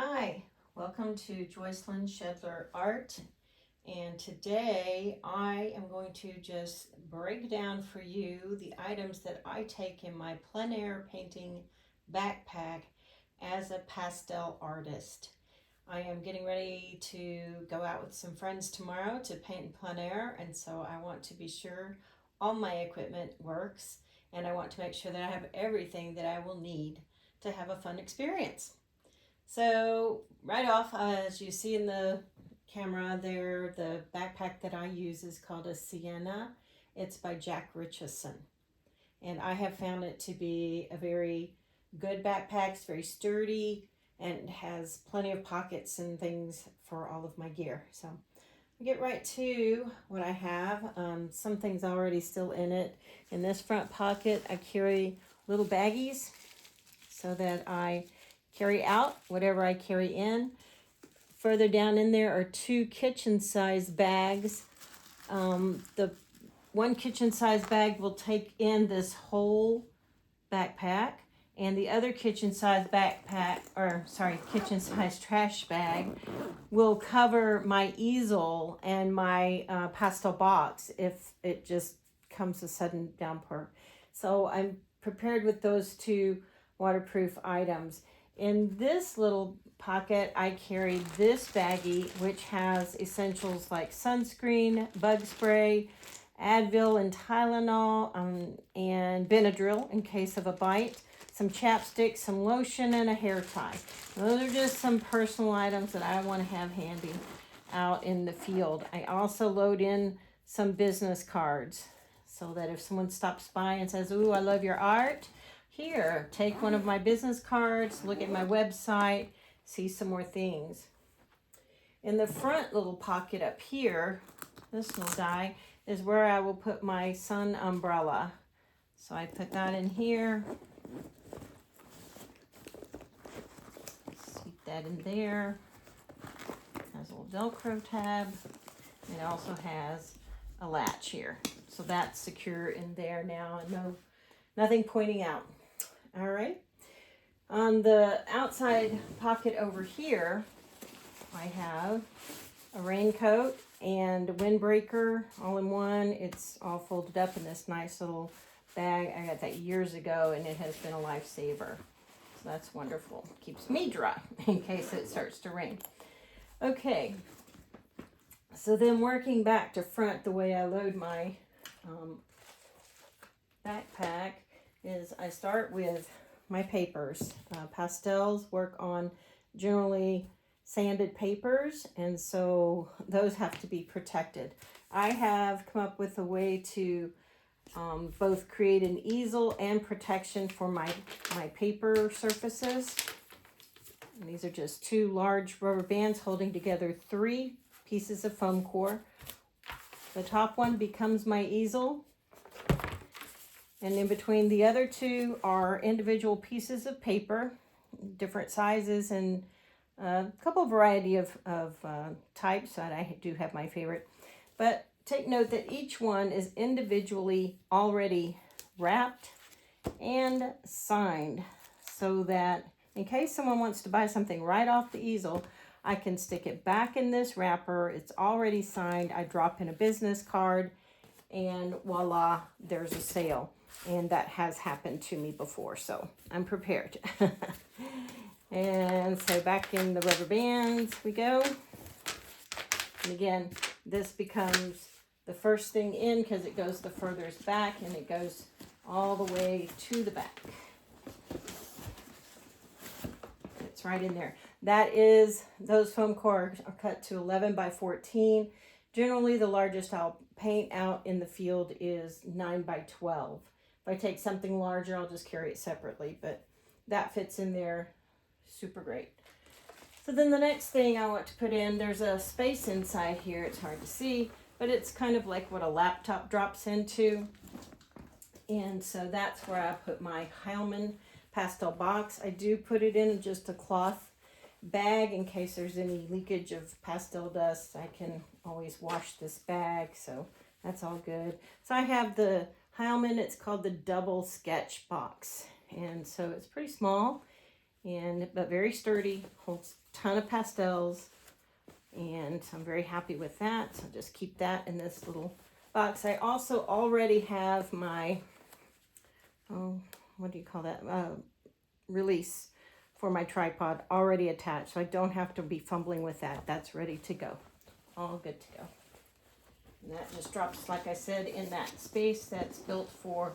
Hi, welcome to Joycelyn Schedler Art, and today I am going to just break down for you the items that I take in my plein air painting backpack as a pastel artist. I am getting ready to go out with some friends tomorrow to paint in plein air, and so I want to be sure all my equipment works, and I want to make sure that I have everything that I will need to have a fun experience. So right off, as you see in the camera there, the backpack that I use is called a Sienna. It's by Jack Richardson. And I have found it to be a very good backpack. It's very sturdy and has plenty of pockets and things for all of my gear. So I get right to what I have. Some things already still in it. In this front pocket, I carry little baggies so that I carry out whatever I carry in. Further down in there are two kitchen size bags. The one kitchen size bag will take in this whole backpack, and the other kitchen size kitchen size trash bag will cover my easel and my pastel box if it just comes a sudden downpour. So I'm prepared with those two waterproof items. In this little pocket, I carry this baggie, which has essentials like sunscreen, bug spray, Advil and Tylenol, and Benadryl in case of a bite, some chapstick, some lotion, and a hair tie. Those are just some personal items that I want to have handy out in the field. I also load in some business cards so that if someone stops by and says, "Ooh, I love your art," here, take one of my business cards, look at my website, see some more things. In the front little pocket up here, this little guy, is where I will put my sun umbrella. So I put that in here. Seat that in there. Has a little Velcro tab. It also has a latch here. So that's secure in there now and nothing pointing out. All right. On the outside pocket over here, I have a raincoat and a windbreaker all in one. It's all folded up in this nice little bag. I got that years ago and it has been a lifesaver. So that's wonderful. Keeps me dry in case it starts to rain. Okay. So then working back to front, the way I load my backpack is I start with my papers. Pastels work on generally sanded papers, and so those have to be protected. I have come up with a way to both create an easel and protection for my paper surfaces. And these are just two large rubber bands holding together 3 pieces of foam core. The top one becomes my easel. And in between the other two are individual pieces of paper, different sizes and a couple variety of types. And I do have my favorite. But take note that each one is individually already wrapped and signed so that in case someone wants to buy something right off the easel, I can stick it back in this wrapper. It's already signed. I drop in a business card and voila, there's a sale. And that has happened to me before, so I'm prepared. And so back in the rubber bands we go. And again, this becomes the first thing in because it goes the furthest back and it goes all the way to the back. It's right in there. That is, those foam core are cut to 11 by 14. Generally, the largest I'll paint out in the field is 9 by 12. If I take something larger, I'll just carry it separately, but that fits in there super great. So then the next thing I want to put in, there's a space inside here. It's hard to see, but it's kind of like what a laptop drops into. And so that's where I put my Heilman pastel box. I do put it in just a cloth bag in case there's any leakage of pastel dust. I can always wash this bag, so that's all good. So I have the Heilman, it's called the double sketch box, and so it's pretty small but very sturdy, holds a ton of pastels, and I'm very happy with that. So just keep that in this little box. I also already have my, what do you call that, release for my tripod already attached, so I don't have to be fumbling with that. That's ready to go, all good to go. And that just drops, like I said, in that space that's built for,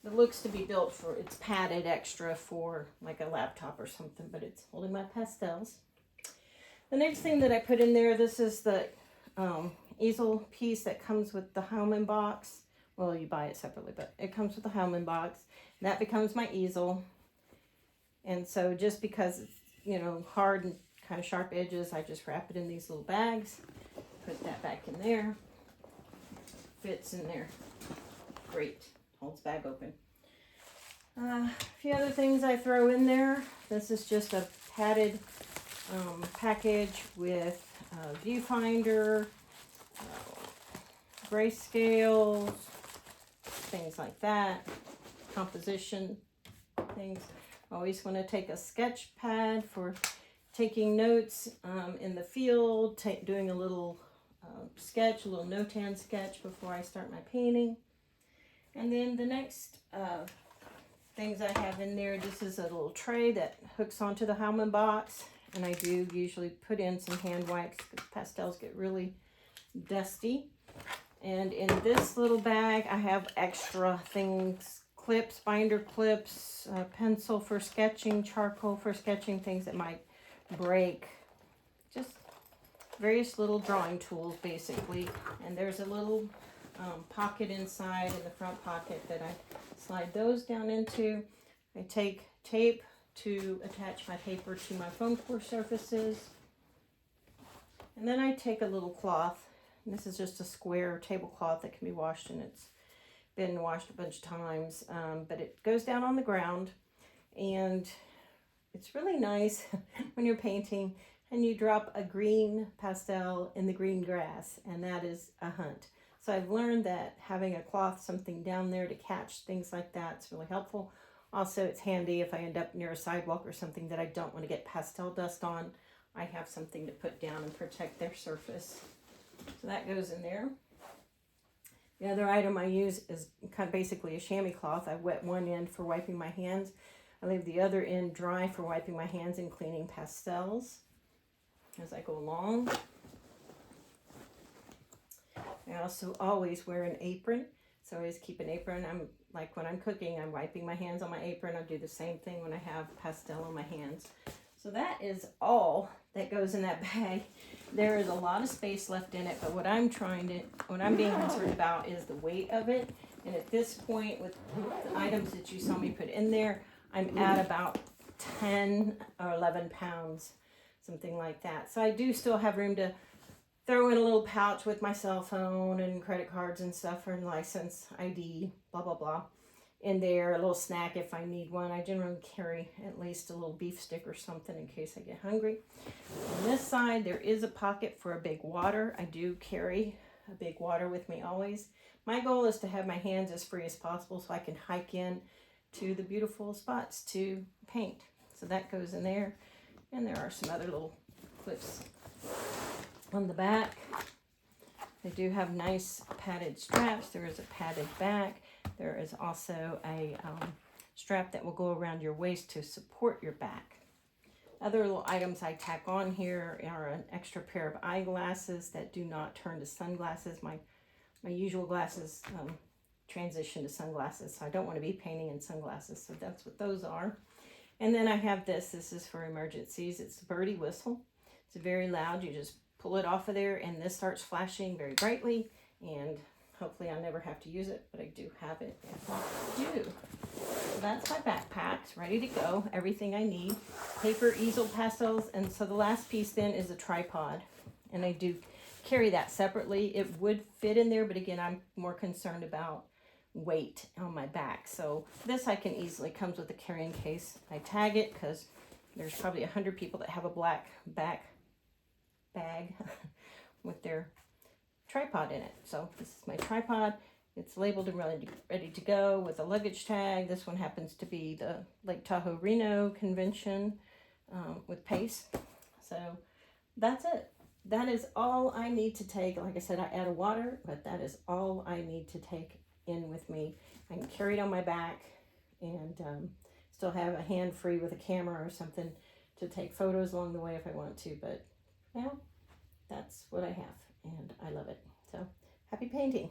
it looks to be built for, it's padded extra for like a laptop or something, but it's holding my pastels. The next thing that I put in there, this is the easel piece that comes with the Hellman box. Well, you buy it separately, but it comes with the Hellman box. And that becomes my easel. And so just because it's, you know, hard and kind of sharp edges, I just wrap it in these little bags. Put that back in there. Fits in there. Great. Holds bag open. A few other things I throw in there. This is just a padded package with viewfinder, grayscales, things like that, composition things. Always want to take a sketch pad for taking notes in the field, doing a little sketch, a little no-tan sketch before I start my painting. And then the next things I have in there, this is a little tray that hooks onto the Hellman box. And I do usually put in some hand wipes because pastels get really dusty. And in this little bag, I have extra things, clips, binder clips, pencil for sketching, charcoal for sketching, things that might break. Just various little drawing tools, basically. And there's a little pocket inside, in the front pocket, that I slide those down into. I take tape to attach my paper to my foam core surfaces. And then I take a little cloth. And this is just a square tablecloth that can be washed, and it's been washed a bunch of times. But it goes down on the ground, and it's really nice when you're painting and you drop a green pastel in the green grass, and that is a hunt. So I've learned that having a cloth, something down there to catch things like that, is really helpful. Also, it's handy if I end up near a sidewalk or something that I don't want to get pastel dust on. I have something to put down and protect their surface. So that goes in there. The other item I use is kind of basically a chamois cloth. I wet one end for wiping my hands. I leave the other end dry for wiping my hands and cleaning pastels as I go along. I also always wear an apron. So I always keep an apron. I'm like, when I'm cooking, I'm wiping my hands on my apron. I do the same thing when I have pastel on my hands. So that is all that goes in that bag. There is a lot of space left in it, but what I'm being concerned about is the weight of it. And at this point, with the items that you saw me put in there, I'm at about 10 or 11 pounds, something like that. So I do still have room to throw in a little pouch with my cell phone and credit cards and stuff, or license, ID, blah, blah, blah, in there. A little snack if I need one. I generally carry at least a little beef stick or something in case I get hungry. On this side, there is a pocket for a big water. I do carry a big water with me always. My goal is to have my hands as free as possible so I can hike in to the beautiful spots to paint. So that goes in there. And there are some other little clips on the back. They do have nice padded straps. There is a padded back. There is also a strap that will go around your waist to support your back. Other little items I tack on here are an extra pair of eyeglasses that do not turn to sunglasses. My usual glasses transition to sunglasses, so I don't want to be painting in sunglasses, so that's what those are. And then I have this. This is for emergencies. It's the birdie whistle. It's very loud. You just pull it off of there, and this starts flashing very brightly, and hopefully I never have to use it, but I do have it if I do. So that's my backpack. It's ready to go. Everything I need. Paper, easel, pastels, and so the last piece then is a tripod, and I do carry that separately. It would fit in there, but again, I'm more concerned about weight on my back. So this I can easily, comes with a carrying case. I tag it because there's probably 100 people that have a black back bag with their tripod in it. So this is my tripod. It's labeled and ready to go with a luggage tag. This one happens to be the Lake Tahoe Reno convention with Pace. So that's it. That is all I need to take. Like I said, I add a water, but that is all I need to take in with me. I can carry it on my back and still have a hand free with a camera or something to take photos along the way if I want to. But, well, that's what I have, and I love it. So, happy painting.